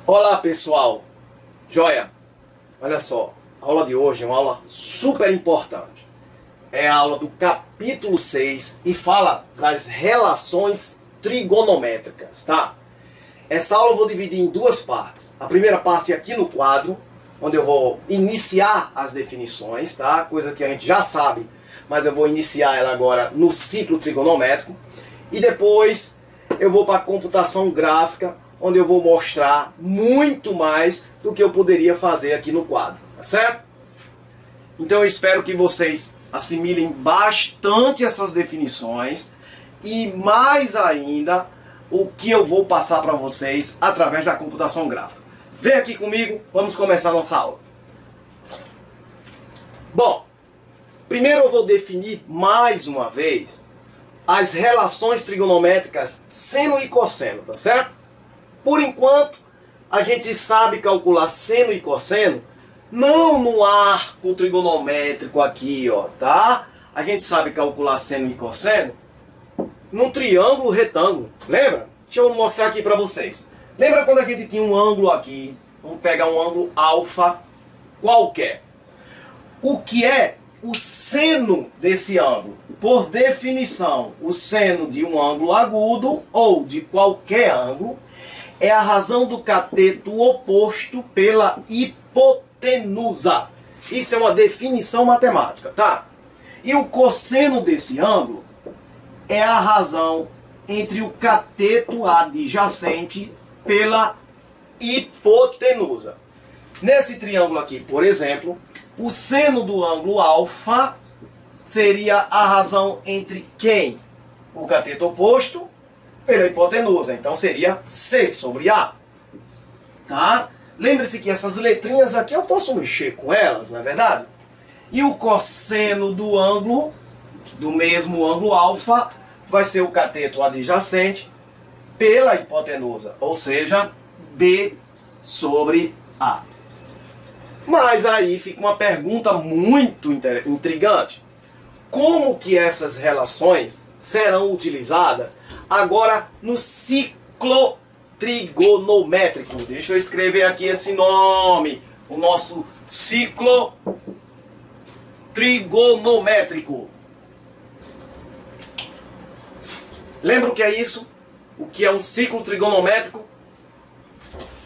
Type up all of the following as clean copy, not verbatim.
Olá pessoal, joia? Olha só, a aula de hoje é uma aula super importante. É a aula do capítulo 6 e fala das relações trigonométricas, tá? Essa aula eu vou dividir em duas partes. A primeira parte é aqui no quadro, onde eu vou iniciar as definições, tá? Coisa que a gente já sabe, mas eu vou iniciar ela agora no ciclo trigonométrico. E depois eu vou para a computação gráfica, onde eu vou mostrar muito mais do que eu poderia fazer aqui no quadro, tá certo? Então eu espero que vocês assimilem bastante essas definições e mais ainda o que eu vou passar para vocês através da computação gráfica. Vem aqui comigo, vamos começar a nossa aula. Bom, primeiro eu vou definir mais uma vez as relações trigonométricas seno e cosseno, tá certo? Por enquanto, a gente sabe calcular seno e cosseno, não no arco trigonométrico aqui, ó, tá? A gente sabe calcular seno e cosseno num triângulo retângulo, lembra? Deixa eu mostrar aqui para vocês. Lembra quando a gente tinha um ângulo aqui? Vamos pegar um ângulo alfa qualquer. O que é o seno desse ângulo? Por definição, o seno de um ângulo agudo ou de qualquer ângulo é a razão do cateto oposto pela hipotenusa. Isso é uma definição matemática, tá? E o cosseno desse ângulo é a razão entre o cateto adjacente pela hipotenusa. Nesse triângulo aqui, por exemplo, o seno do ângulo alfa seria a razão entre quem? O cateto oposto pela hipotenusa. Então seria C sobre A. Tá? Lembre-se que essas letrinhas aqui eu posso mexer com elas, não é verdade? E o cosseno do ângulo, do mesmo ângulo alfa, vai ser o cateto adjacente pela hipotenusa. Ou seja, B sobre A. Mas aí fica uma pergunta muito intrigante. Como que essas relações serão utilizadas agora no ciclo trigonométrico? Deixa eu escrever aqui esse nome. O nosso ciclo trigonométrico. Lembra o que é isso? O que é um ciclo trigonométrico?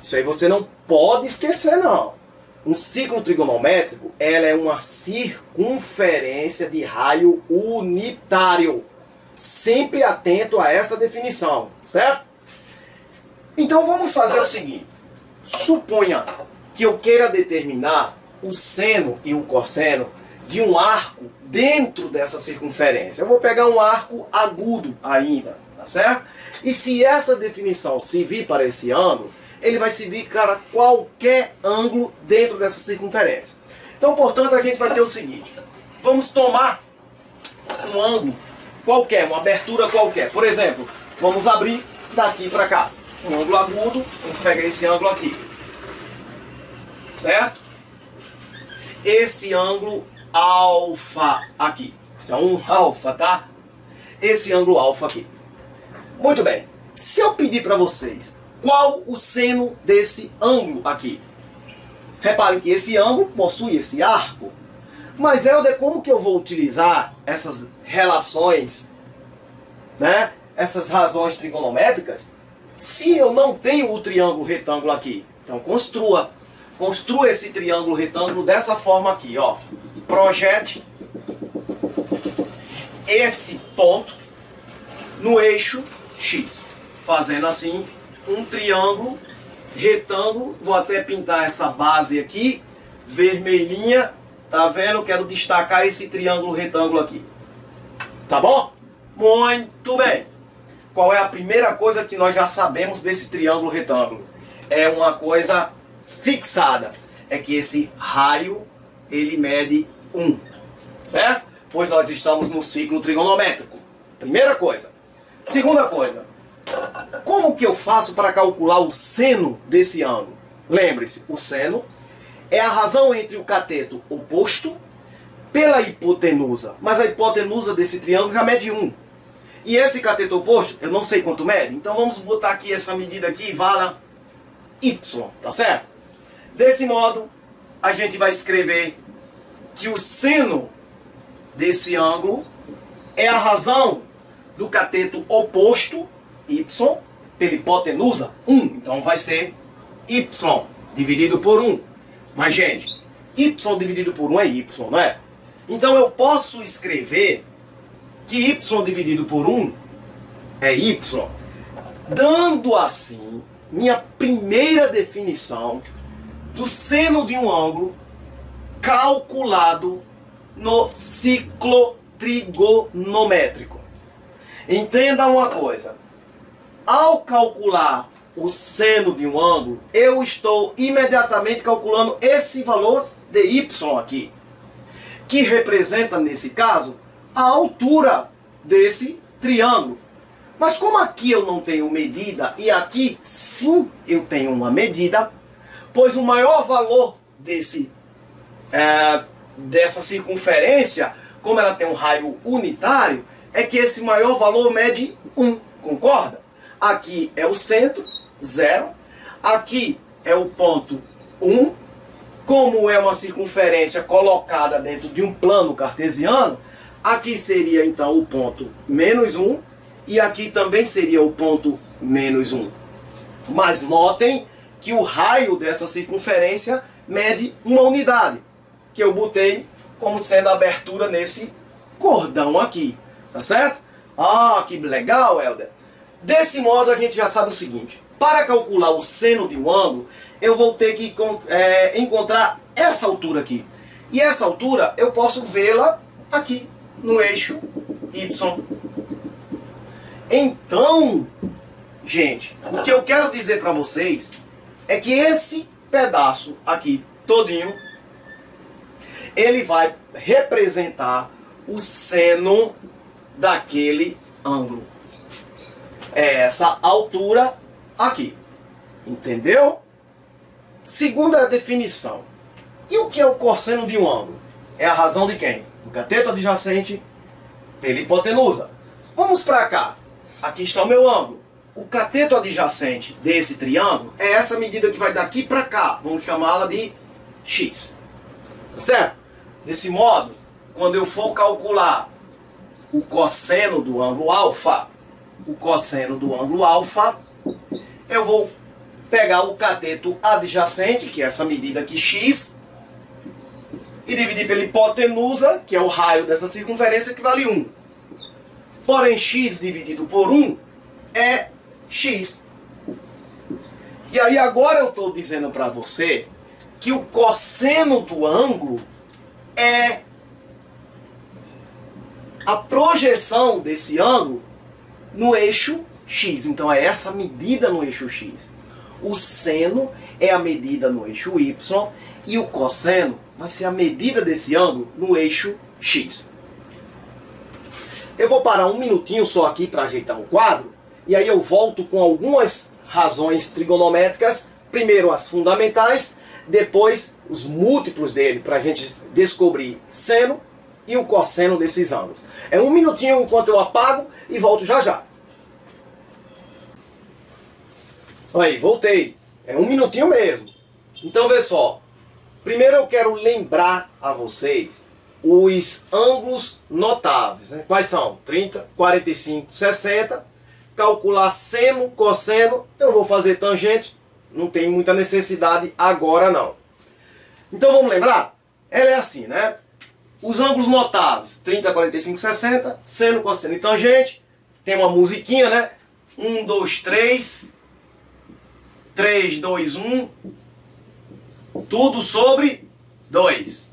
Isso aí você não pode esquecer, não. Um ciclo trigonométrico, ela é uma circunferência de raio unitário. Sempre atento a essa definição, certo? Então vamos fazer o seguinte. Suponha que eu queira determinar o seno e o cosseno de um arco dentro dessa circunferência. Eu vou pegar um arco agudo ainda, tá certo? E se essa definição servir para esse ângulo, ele vai servir para qualquer ângulo dentro dessa circunferência. Então, portanto, a gente vai ter o seguinte. Vamos tomar um ângulo qualquer, uma abertura qualquer. Por exemplo, vamos abrir daqui para cá. Um ângulo agudo, vamos pegar esse ângulo aqui. Certo? Esse ângulo alfa aqui. Isso é um alfa, tá? Esse ângulo alfa aqui. Muito bem. Se eu pedir para vocês qual o seno desse ângulo aqui? Reparem que esse ângulo possui esse arco. Mas, Helder, como que eu vou utilizar essas relações, né? Essas razões trigonométricas, se eu não tenho o triângulo retângulo aqui? Então construa. Construa esse triângulo retângulo dessa forma aqui, ó. Projete esse ponto no eixo X. Fazendo assim um triângulo retângulo. Vou até pintar essa base aqui, vermelhinha. Tá vendo? Eu quero destacar esse triângulo retângulo aqui. Tá bom? Muito bem. Qual é a primeira coisa que nós já sabemos desse triângulo retângulo? É uma coisa fixada. É que esse raio, ele mede 1. Certo? Pois nós estamos no ciclo trigonométrico. Primeira coisa. Segunda coisa. Como que eu faço para calcular o seno desse ângulo? Lembre-se, o seno é a razão entre o cateto oposto pela hipotenusa. Mas a hipotenusa desse triângulo já mede 1. E esse cateto oposto, eu não sei quanto mede. Então vamos botar aqui essa medida aqui, vala y, tá certo? Desse modo, a gente vai escrever que o seno desse ângulo é a razão do cateto oposto, y, pela hipotenusa, 1. Então vai ser y dividido por 1. Mas, gente, y dividido por 1 é y, não é? Então eu posso escrever que y dividido por 1 é y, dando assim minha primeira definição do seno de um ângulo calculado no ciclo trigonométrico. Entenda uma coisa. Ao calcular o seno de um ângulo, eu estou imediatamente calculando esse valor de y aqui, que representa, nesse caso, a altura desse triângulo. Mas como aqui eu não tenho medida e aqui sim eu tenho uma medida, pois o maior valor dessa circunferência, como ela tem um raio unitário, é que esse maior valor mede 1, concorda? Aqui é o centro, 0. Aqui é o ponto 1. Como é uma circunferência colocada dentro de um plano cartesiano, aqui seria então o ponto menos 1. E aqui também seria o ponto menos 1. Mas notem que o raio dessa circunferência mede uma unidade, que eu botei como sendo a abertura nesse cordão aqui. Tá certo? Ah, que legal, Helder. Desse modo a gente já sabe o seguinte. Para calcular o seno de um ângulo, eu vou ter que encontrar essa altura aqui. E essa altura eu posso vê-la aqui no eixo Y. Então, gente, o que eu quero dizer para vocês é que esse pedaço aqui todinho, ele vai representar o seno daquele ângulo. É essa altura aqui. Entendeu? Segunda definição. E o que é o cosseno de um ângulo? É a razão de quem? Do cateto adjacente pela hipotenusa. Vamos para cá. Aqui está o meu ângulo. O cateto adjacente desse triângulo é essa medida que vai daqui para cá. Vamos chamá-la de x. Tá certo? Desse modo, quando eu for calcular o cosseno do ângulo alfa, eu vou pegar o cateto adjacente, que é essa medida aqui, x, e dividir pela hipotenusa, que é o raio dessa circunferência, que vale 1. Porém, x dividido por 1 é x. E aí agora eu estou dizendo para você que o cosseno do ângulo é a projeção desse ângulo no eixo x. Então é essa medida no eixo x. O seno é a medida no eixo y e o cosseno vai ser a medida desse ângulo no eixo x. Eu vou parar um minutinho só aqui para ajeitar o quadro e aí eu volto com algumas razões trigonométricas. Primeiro as fundamentais, depois os múltiplos dele para a gente descobrir seno e o cosseno desses ângulos. É um minutinho enquanto eu apago e volto já já. Aí, voltei. É um minutinho mesmo. Então, vê só. Primeiro eu quero lembrar a vocês os ângulos notáveis, né? Quais são? 30, 45, 60. Calcular seno, cosseno. Eu vou fazer tangente. Não tem muita necessidade agora, não. Então, vamos lembrar? Ela é assim, né? Os ângulos notáveis. 30, 45, 60. Seno, cosseno e tangente. Tem uma musiquinha, né? 1, 2, 3... 3, 2, 1, tudo sobre 2.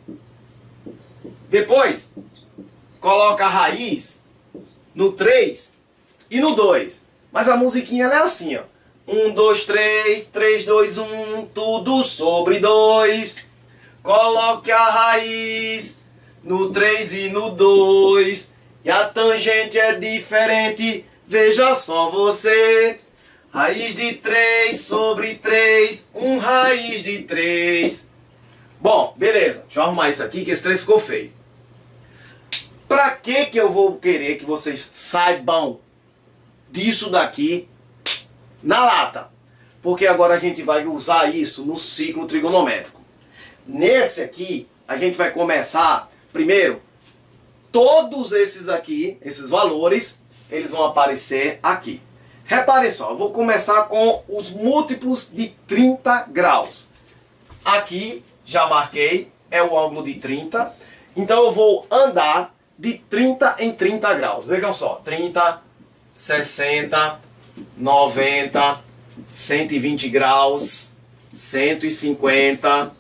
Depois, coloca a raiz no 3 e no 2. Mas a musiquinha é assim, ó. 1, 2, 3, 3, 2, 1, tudo sobre 2. Coloque a raiz no 3 e no 2. E a tangente é diferente, veja só você. Raiz de 3 sobre 3, 1 raiz de 3. Bom, beleza. Deixa eu arrumar isso aqui, que esse 3 ficou feio. Pra que eu vou querer que vocês saibam disso daqui na lata? porque agora a gente vai usar isso no ciclo trigonométrico. Nesse aqui, a gente vai começar, primeiro, todos esses aqui, esses valores, eles vão aparecer aqui. Reparem só, eu vou começar com os múltiplos de 30 graus. Aqui, já marquei, é o ângulo de 30. Então eu vou andar de 30 em 30 graus. Vejam só, 30, 60, 90, 120 graus, 150,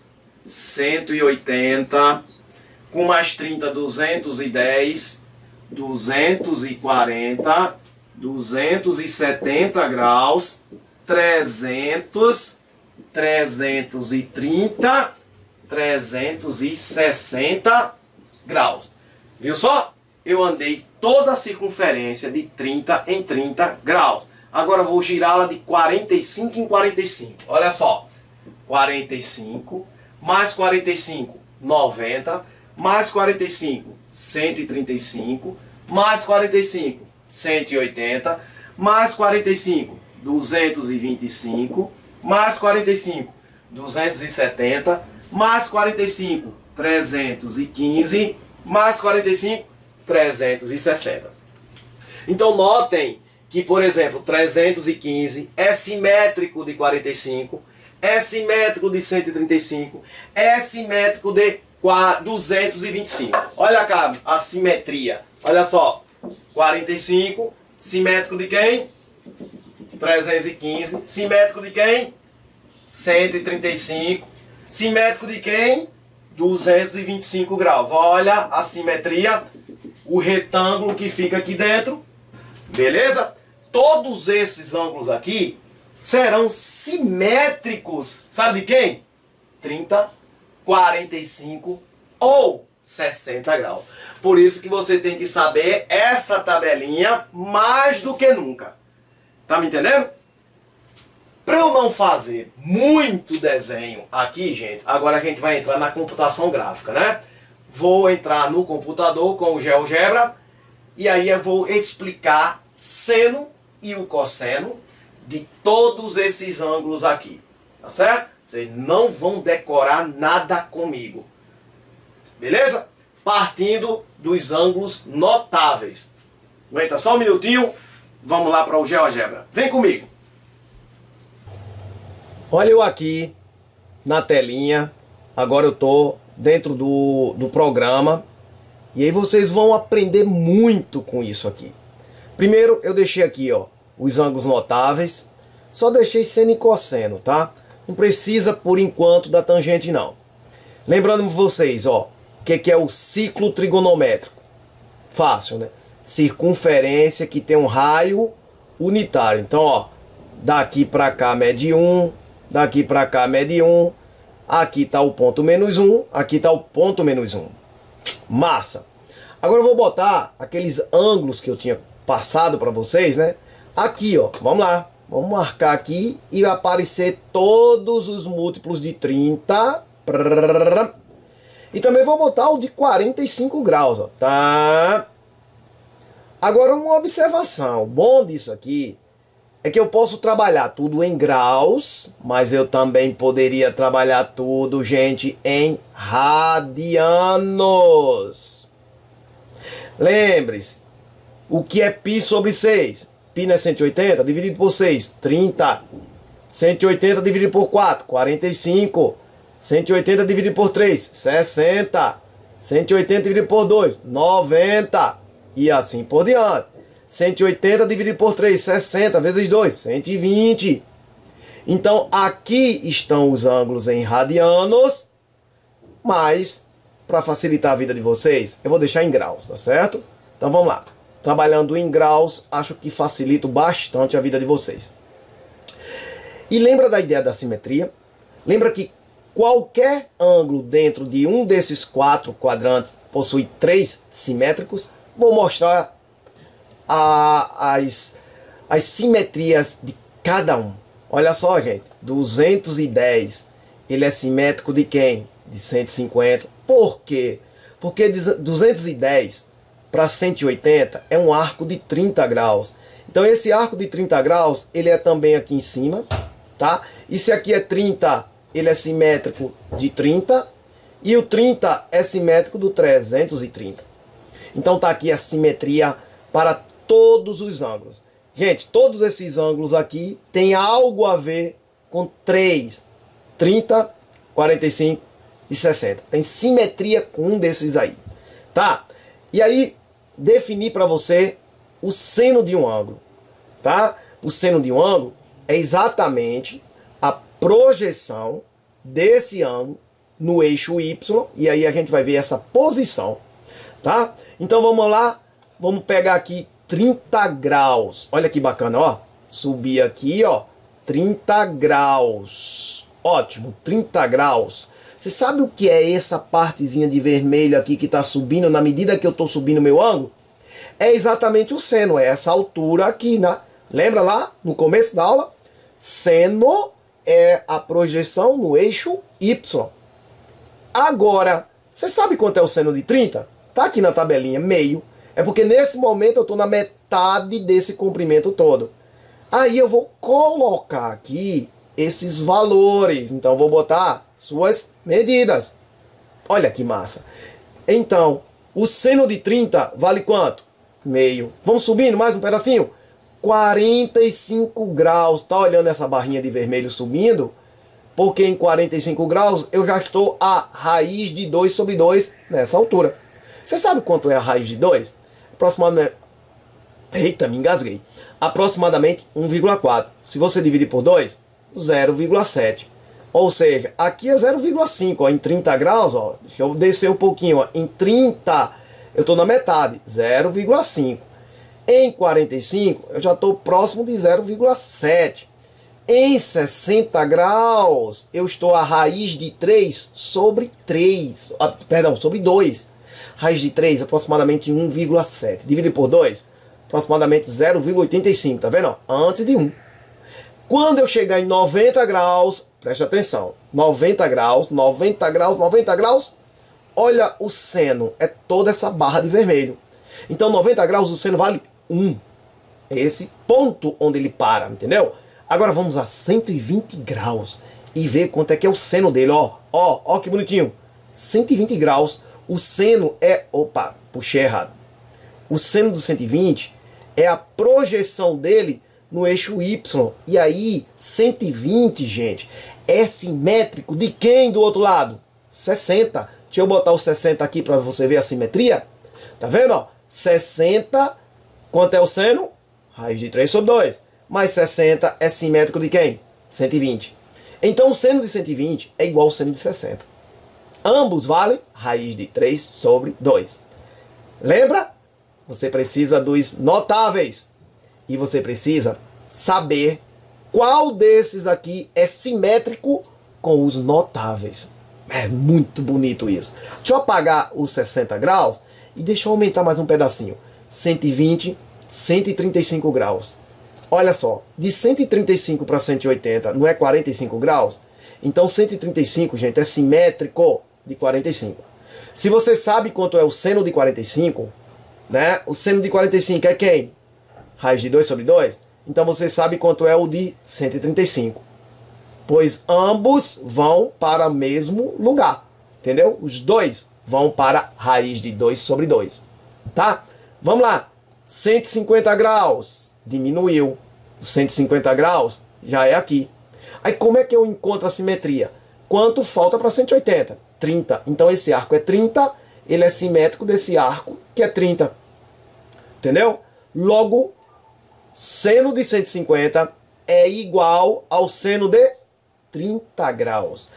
180, com mais 30, 210, 240, 270 graus, 300, 330, 360 graus. Viu só? Eu andei toda a circunferência de 30 em 30 graus. Agora eu vou girá-la de 45 em 45. Olha só. 45, mais 45, 90, mais 45, 135, mais 45, 180, mais 45, 225, mais 45, 270, mais 45, 315, mais 45, 360. Então notem que, por exemplo, 315 é simétrico de 45, é simétrico de 135, é simétrico de 225. Olha cá a simetria. Olha só. 45, simétrico de quem? 315. Simétrico de quem? 135. Simétrico de quem? 225 graus. Olha a simetria. O retângulo que fica aqui dentro. Beleza? Todos esses ângulos aqui serão simétricos. Sabe de quem? 30, 45 ou 60 graus. Por isso que você tem que saber essa tabelinha mais do que nunca. Tá me entendendo? Para eu não fazer muito desenho aqui, gente, agora a gente vai entrar na computação gráfica, né? Vou entrar no computador com o GeoGebra e aí eu vou explicar seno e o cosseno de todos esses ângulos aqui, tá certo? Vocês não vão decorar nada comigo, beleza? Partindo dos ângulos notáveis. Aguenta só um minutinho, vamos lá para o GeoGebra. Vem comigo. Olha eu aqui na telinha, agora eu estou dentro do programa e aí vocês vão aprender muito com isso aqui. Primeiro eu deixei aqui, ó, os ângulos notáveis, só deixei seno e cosseno, tá? Não precisa por enquanto da tangente não. Lembrando vocês, ó, o que é o ciclo trigonométrico? Fácil, né? Circunferência que tem um raio unitário. Então, ó, daqui para cá mede 1, daqui para cá mede 1, aqui está o ponto menos 1, aqui está o ponto menos 1. Massa! Agora eu vou botar aqueles ângulos que eu tinha passado para vocês, né? Aqui, ó, vamos lá. Vamos marcar aqui e vai aparecer todos os múltiplos de 30. E também vou botar o de 45 graus, ó, tá? Agora uma observação. O bom disso aqui é que eu posso trabalhar tudo em graus, mas eu também poderia trabalhar tudo, gente, em radianos. Lembre-se, o que é π sobre 6? Π não é 180, dividido por 6, 30. 180 dividido por 4, 45. 180 dividido por 3, 60. 180 dividido por 2, 90. E assim por diante. 180 dividido por 3, 60 vezes 2, 120. Então aqui estão os ângulos em radianos, mas para facilitar a vida de vocês, eu vou deixar em graus, tá certo? Então vamos lá. Trabalhando em graus, acho que facilita bastante a vida de vocês. E lembra da ideia da simetria? Lembra que qualquer ângulo dentro de um desses 4 quadrantes possui 3 simétricos? Vou mostrar as simetrias de cada um. Olha só, gente. 210. Ele é simétrico de quem? De 150. Por quê? Porque 210 para 180 é um arco de 30 graus. Então esse arco de 30 graus, ele é também aqui em cima. tá? E se aqui é 30, ele é simétrico de 30, e o 30 é simétrico do 330. Então tá aqui a simetria para todos os ângulos. Gente, todos esses ângulos aqui têm algo a ver com 3, 30, 45 e 60. Tem simetria com um desses aí, tá? E aí, definir para você o seno de um ângulo, tá? O seno de um ângulo é exatamente a projeção desse ângulo no eixo Y, e aí a gente vai ver essa posição, tá? Então vamos lá, vamos pegar aqui 30 graus. Olha que bacana, ó. Subir aqui, ó, 30 graus. Ótimo, 30 graus. Você sabe o que é essa partezinha de vermelho aqui que está subindo na medida que eu estou subindo o meu ângulo? É exatamente o seno, é essa altura aqui, né? Lembra lá no começo da aula? Seno é a projeção no eixo Y. Agora, você sabe quanto é o seno de 30? Tá aqui na tabelinha, meio. É porque nesse momento eu estou na metade desse comprimento todo. Aí eu vou colocar aqui esses valores. Então eu vou botar suas medidas. Olha que massa. Então, o seno de 30 vale quanto? Meio. Vamos subindo mais um pedacinho? 45 graus. Tá olhando essa barrinha de vermelho subindo? Porque em 45 graus eu já estou a raiz de 2 sobre 2 nessa altura. Você sabe quanto é a raiz de 2? Aproximadamente... Eita, me engasguei. Aproximadamente 1,4. Se você dividir por 2, 0,7. Ou seja, aqui é 0,5. Em 30 graus, ó, deixa eu descer um pouquinho. Ó, em 30, eu estou na metade, 0,5. Em 45, eu já estou próximo de 0,7. Em 60 graus, eu estou a raiz de 3 sobre 3. Perdão, sobre 2. Raiz de 3, aproximadamente 1,7. Dividir por 2, aproximadamente 0,85. Tá vendo? Antes de 1. Quando eu chegar em 90 graus, preste atenção. 90 graus, 90 graus, 90 graus. Olha o seno. É toda essa barra de vermelho. Então 90 graus o seno vale 1. É esse ponto onde ele para, entendeu? Agora vamos a 120 graus e ver quanto é que é o seno dele, ó. Ó que bonitinho. 120 graus. O seno é... Opa, puxei errado. O seno do 120 é a projeção dele no eixo Y. E aí, 120, gente, é simétrico de quem do outro lado? 60. Deixa eu botar o 60 aqui para você ver a simetria. Tá vendo, ó? 60, quanto é o seno? Raiz de 3 sobre 2. Mais 60 é simétrico de quem? 120. Então o seno de 120 é igual ao seno de 60. Ambos valem raiz de 3 sobre 2. Lembra? Você precisa dos notáveis. E você precisa saber qual desses aqui é simétrico com os notáveis. É muito bonito isso. Deixa eu apagar os 60 graus e deixa eu aumentar mais um pedacinho. 120, 135 graus. Olha só, de 135 para 180 não é 45 graus? Então 135, gente, é simétrico de 45. Se você sabe quanto é o seno de 45, né? O seno de 45 é quem? Raiz de 2 sobre 2. Então você sabe quanto é o de 135. Pois ambos vão para o mesmo lugar. Entendeu? Os dois vão para raiz de 2 sobre 2. Tá? Vamos lá. 150 graus. Diminuiu. 150 graus já é aqui. Aí como é que eu encontro a simetria? Quanto falta para 180? 30. Então esse arco é 30. Ele é simétrico desse arco que é 30. Entendeu? Logo, seno de 150 é igual ao seno de 30 graus.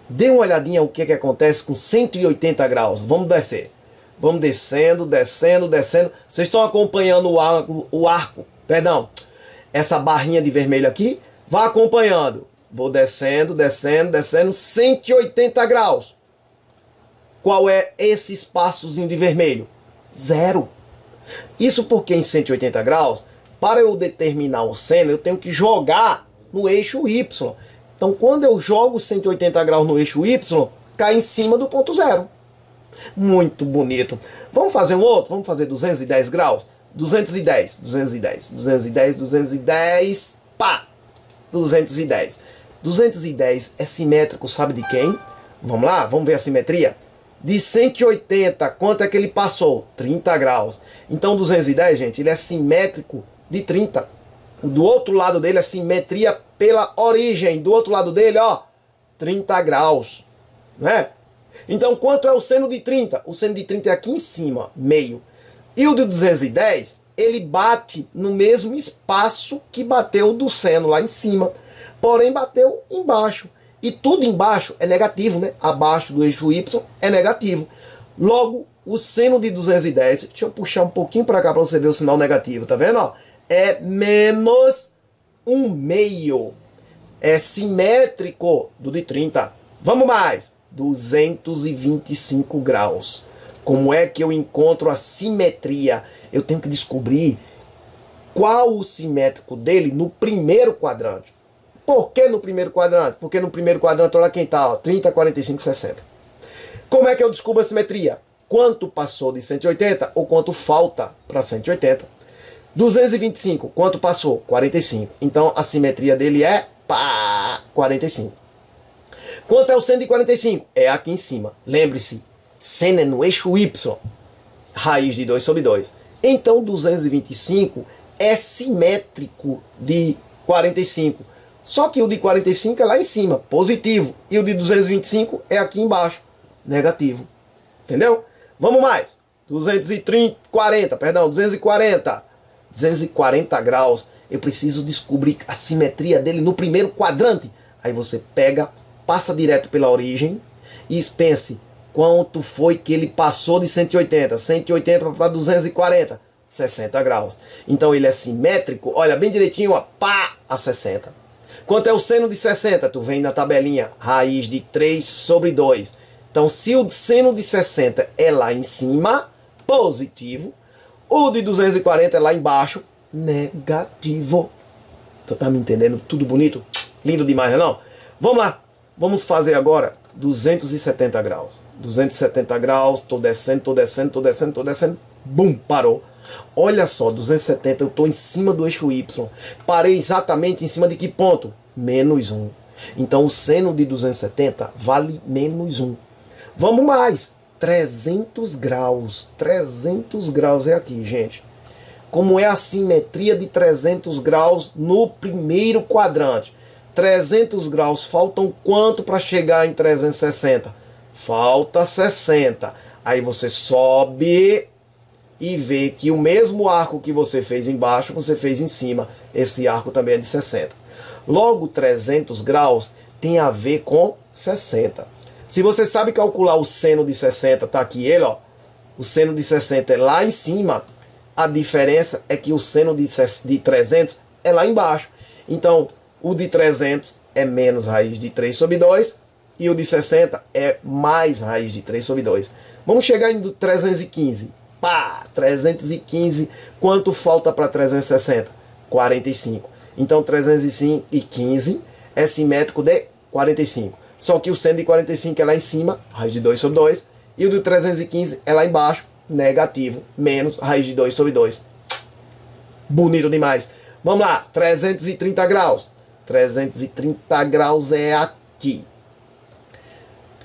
Dê uma olhadinha o que acontece com 180 graus. Vamos descer. Vamos descendo, descendo, descendo. Vocês estão acompanhando o arco, perdão, essa barrinha de vermelho aqui? Vá acompanhando. Vou descendo, descendo, descendo, 180 graus. Qual é esse espaçozinho de vermelho? 0. Isso porque em 180 graus, para eu determinar o seno, eu tenho que jogar no eixo Y. Então, quando eu jogo 180 graus no eixo Y, cai em cima do ponto 0. Muito bonito. Vamos fazer um outro? Vamos fazer 210 graus? 210, 210, 210, 210, pá! 210. 210 é simétrico, sabe de quem? Vamos lá, vamos ver a simetria. De 180, quanto é que ele passou? 30 graus. Então 210, gente, ele é simétrico de 30. Do outro lado dele é simetria pela origem. Do outro lado dele, ó, 30 graus. Né? Então quanto é o seno de 30? O seno de 30 é aqui em cima, meio. E o de 210, ele bate no mesmo espaço que bateu do seno lá em cima. Porém bateu embaixo. E tudo embaixo é negativo, né? Abaixo do eixo Y é negativo. Logo, o seno de 210, deixa eu puxar um pouquinho para cá para você ver o sinal negativo, tá vendo? Ó? É menos 1/2. É simétrico do de 30. Vamos mais. 225 graus. Como é que eu encontro a simetria? Eu tenho que descobrir qual o simétrico dele no primeiro quadrante. Por que no primeiro quadrante? Porque no primeiro quadrante, olha quem está, ó, 30, 45, 60. Como é que eu descubro a simetria? Quanto passou de 180 ou quanto falta para 180? 225, quanto passou? 45. Então a simetria dele é 45. Quanto é o seno de 45? É aqui em cima. Lembre-se, seno é no eixo Y, raiz de 2 sobre 2. Então 225 é simétrico de 45. Só que o de 45 é lá em cima, positivo. E o de 225 é aqui embaixo, negativo. Entendeu? Vamos mais. 240. 240 graus. Eu preciso descobrir a simetria dele no primeiro quadrante. Aí você pega, passa direto pela origem e pense quanto foi que ele passou de 180. 180 para 240. 60 graus. Então ele é simétrico, olha bem direitinho, ó, a 60. Quanto é o seno de 60? Tu vem na tabelinha, raiz de 3 sobre 2. Então, se o seno de 60 é lá em cima, positivo. O de 240 é lá embaixo, negativo. Tu tá me entendendo? Tudo bonito? Lindo demais, não é não? Vamos lá. Vamos fazer agora 270 graus. 270 graus, tô descendo, tô descendo, tô descendo, tô descendo. Bum, parou. Olha só, 270, eu estou em cima do eixo Y. Parei exatamente em cima de que ponto? Menos 1. Então o seno de 270 vale menos 1. Vamos mais. 300 graus. 300 graus é aqui, gente. Como é a simetria de 300 graus no primeiro quadrante? 300 graus, faltam quanto para chegar em 360? Falta 60. Aí você sobe e vê que o mesmo arco que você fez embaixo, você fez em cima. Esse arco também é de 60. Logo, 300 graus tem a ver com 60. Se você sabe calcular o seno de 60, tá aqui ele, ó. O seno de 60 é lá em cima. A diferença é que o seno de 300 é lá embaixo. Então, o de 300 é menos raiz de 3 sobre 2. E o de 60 é mais raiz de 3 sobre 2. Vamos chegar em 315. 315, quanto falta para 360? 45. Então 315 é simétrico de 45. Só que o seno de 45 é lá em cima, raiz de 2 sobre 2. E o de 315 é lá embaixo, negativo, menos raiz de 2 sobre 2. Bonito demais. Vamos lá, 330 graus. 330 graus é aqui.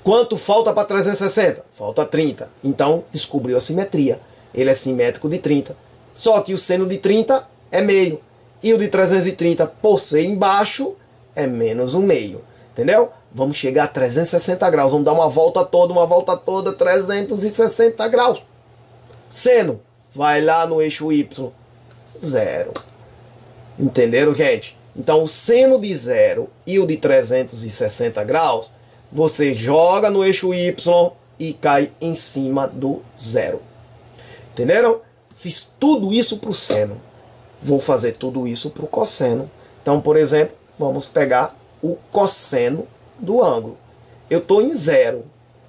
Quanto falta para 360? Falta 30. Então descobriu a simetria. Ele é simétrico de 30. Só que o seno de 30 é meio. E o de 330, por ser embaixo, é menos 1/2. Entendeu? Vamos chegar a 360 graus. Vamos dar uma volta toda, 360 graus. Seno, vai lá no eixo Y, 0. Entenderam, gente? Então o seno de 0 e o de 360 graus, você joga no eixo Y e cai em cima do 0. Entenderam? Fiz tudo isso para o seno. Vou fazer tudo isso para o cosseno. Então, por exemplo, vamos pegar o cosseno do ângulo. Eu estou em 0.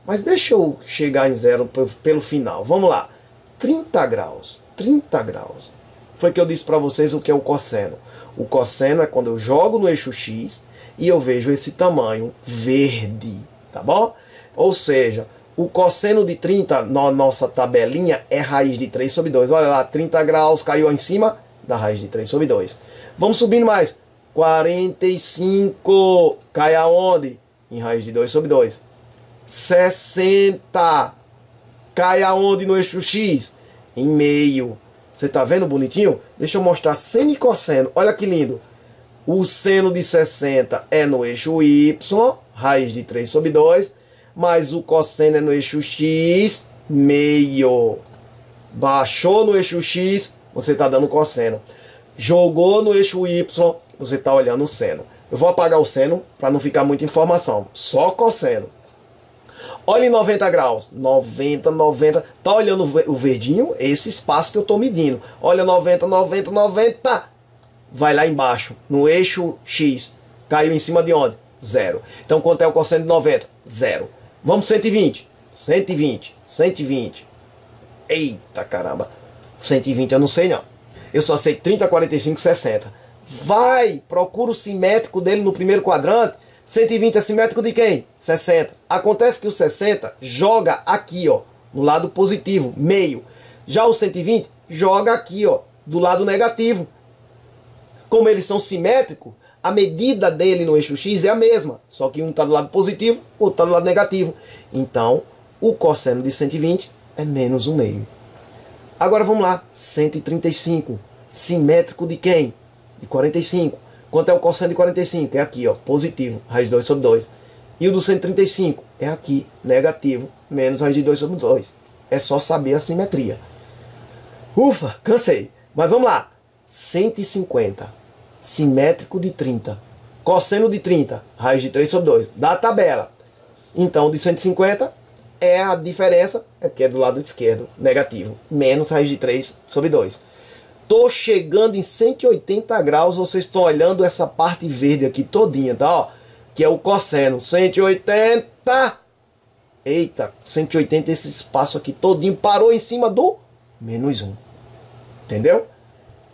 Mas deixa eu chegar em 0 pelo final. Vamos lá. 30 graus. 30 graus. Foi que eu disse para vocês o que é o cosseno. O cosseno é quando eu jogo no eixo X e eu vejo esse tamanho verde. Tá bom? Ou seja, o cosseno de 30 na nossa tabelinha é raiz de 3 sobre 2. Olha lá, 30 graus caiu em cima da raiz de 3 sobre 2. Vamos subindo mais. 45 cai aonde? Em raiz de 2 sobre 2. 60 cai aonde no eixo X? Em meio. Você tá vendo bonitinho? Deixa eu mostrar seno e cosseno. Olha que lindo. O seno de 60 é no eixo Y, raiz de 3 sobre 2. Mas o cosseno é no eixo X, meio. Baixou no eixo X, você está dando cosseno. Jogou no eixo Y, você está olhando o seno. Eu vou apagar o seno para não ficar muita informação. Só cosseno. Olha em 90 graus. 90, 90. Tá olhando o verdinho? Esse espaço que eu estou medindo. Olha 90, 90, 90. Vai lá embaixo, no eixo X. Caiu em cima de onde? 0. Então quanto é o cosseno de 90? 0. Vamos 120. 120. 120. Eita caramba. 120 eu não sei não. Eu só sei 30, 45, 60. Vai, procura o simétrico dele no primeiro quadrante. 120 é simétrico de quem? 60. Acontece que o 60 joga aqui, ó, no lado positivo, meio. Já o 120 joga aqui, ó, do lado negativo. Como eles são simétricos, a medida dele no eixo X é a mesma. Só que um está do lado positivo, o outro está do lado negativo. Então, o cosseno de 120 é menos 1 meio. Agora vamos lá. 135. Simétrico de quem? De 45. Quanto é o cosseno de 45? É aqui, ó, positivo, raiz de 2 sobre 2. E o do 135 é aqui, negativo, menos raiz de 2 sobre 2. É só saber a simetria. Ufa, cansei. Mas vamos lá. 150. Simétrico de 30. Cosseno de 30, raiz de 3 sobre 2. Da tabela. Então, de 150 é a diferença, é porque é do lado esquerdo, negativo. Menos raiz de 3 sobre 2. Tô chegando em 180 graus, vocês estão olhando essa parte verde aqui todinha, tá? Ó, que é o cosseno. 180. Eita, 180, esse espaço aqui todinho parou em cima do menos 1. Entendeu?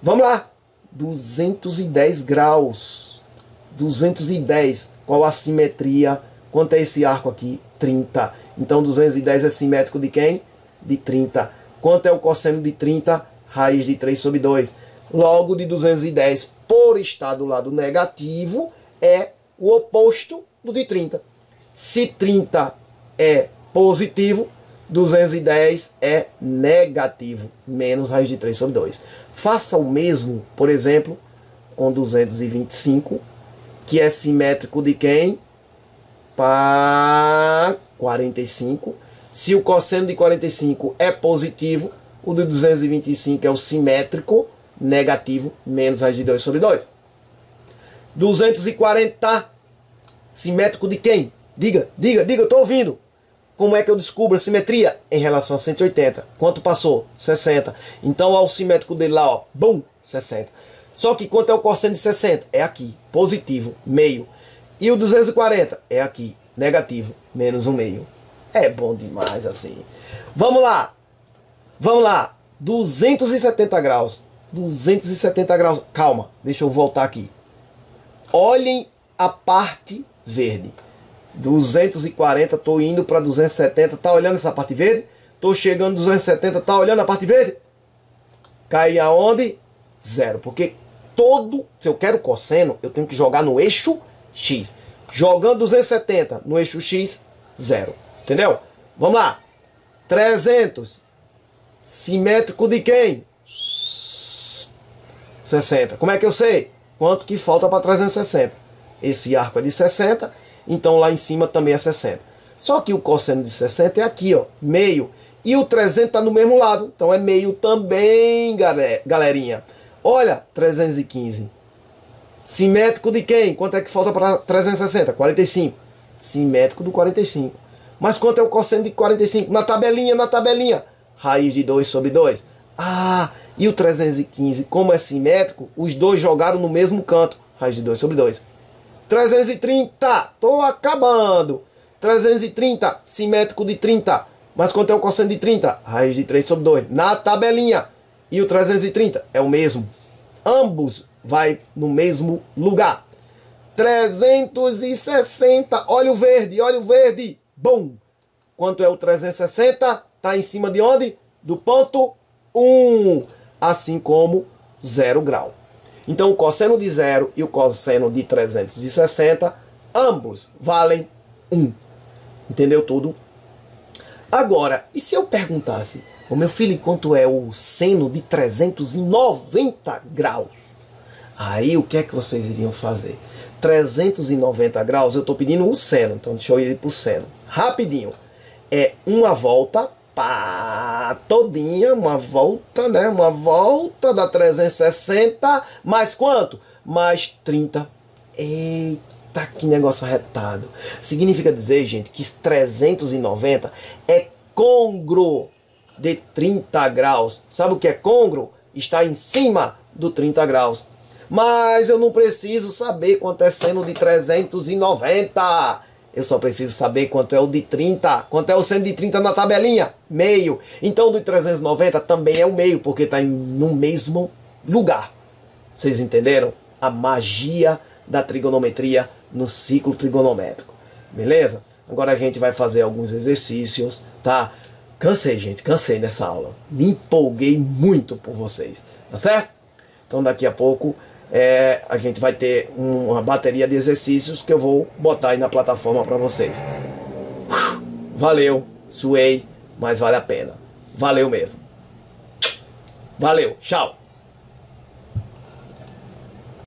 Vamos lá. 210 graus. 210. Qual a simetria? Quanto é esse arco aqui? 30. Então 210 é simétrico de quem? De 30. Quanto é o cosseno de 30? Raiz de 3 sobre 2. Logo, de 210, por estar do lado negativo, é o oposto do de 30. Se 30 é positivo, 210 é negativo. Menos raiz de 3 sobre 2. Faça o mesmo, por exemplo, com 225, que é simétrico de quem? Para 45. Se o cosseno de 45 é positivo, o de 225 é o simétrico, negativo, menos raiz de 2 sobre 2. 240, simétrico de quem? Diga, eu estou ouvindo. Como é que eu descubro a simetria? Em relação a 180. Quanto passou? 60. Então, olha o simétrico dele lá, ó. Bum, 60. Só que quanto é o cosseno de 60? É aqui, positivo, meio. E o 240? É aqui, negativo, menos 1 meio. É bom demais assim. Vamos lá. Vamos lá. 270 graus. 270 graus. Calma, deixa eu voltar aqui. Olhem a parte verde. 240, estou indo para 270. Tá olhando essa parte verde? Estou chegando 270, tá olhando a parte verde? Cai aonde? 0. Porque se eu quero cosseno, eu tenho que jogar no eixo X. Jogando 270 no eixo X, 0. Entendeu? Vamos lá. 300. Simétrico de quem? 60. Como é que eu sei? Quanto que falta para 360? Esse arco é de 60, então lá em cima também é 60. Só que o cosseno de 60 é aqui, ó, meio. E o 300 está no mesmo lado, então é meio também, galerinha. Olha, 315. Simétrico de quem? Quanto é que falta para 360? 45. Simétrico do 45. Mas quanto é o cosseno de 45? Na tabelinha. Raiz de 2 sobre 2. Ah, e o 315, como é simétrico, os dois jogaram no mesmo canto. Raiz de 2 sobre 2. 330, tô acabando. 330, simétrico de 30. Mas quanto é o cosseno de 30? Raiz de 3 sobre 2. Na tabelinha. E o 330 é o mesmo. Ambos vai no mesmo lugar. 360, olha o verde. Bom. Quanto é o 360? Está em cima de onde? Do ponto 1. Assim como 0 grau. Então o cosseno de 0 e o cosseno de 360, ambos valem 1. Entendeu tudo? Agora, e se eu perguntasse, ô meu filho, quanto é o seno de 390 graus? Aí o que é que vocês iriam fazer? 390 graus, eu estou pedindo o seno, então deixa eu ir para o seno. Rapidinho. É uma volta, pá, todinha, uma volta, né? Uma volta da 360, mais quanto? Mais 30. Eita, que negócio arretado. Significa dizer, gente, que 390 é côngruo de 30 graus. Sabe o que é côngruo? Está em cima do 30 graus. Mas eu não preciso saber quanto é seno de 390. Eu só preciso saber quanto é o de 30. Quanto é o seno de 30 na tabelinha? Meio. Então o de 390 também é o meio, porque está no mesmo lugar. Vocês entenderam? A magia da trigonometria no ciclo trigonométrico. Beleza? Agora a gente vai fazer alguns exercícios, tá? Cansei, gente. Cansei dessa aula. Me empolguei muito por vocês. Tá certo? Então daqui a pouco a gente vai ter uma bateria de exercícios que eu vou botar aí na plataforma para vocês. Valeu, suei, mas vale a pena. Valeu mesmo. Valeu, tchau.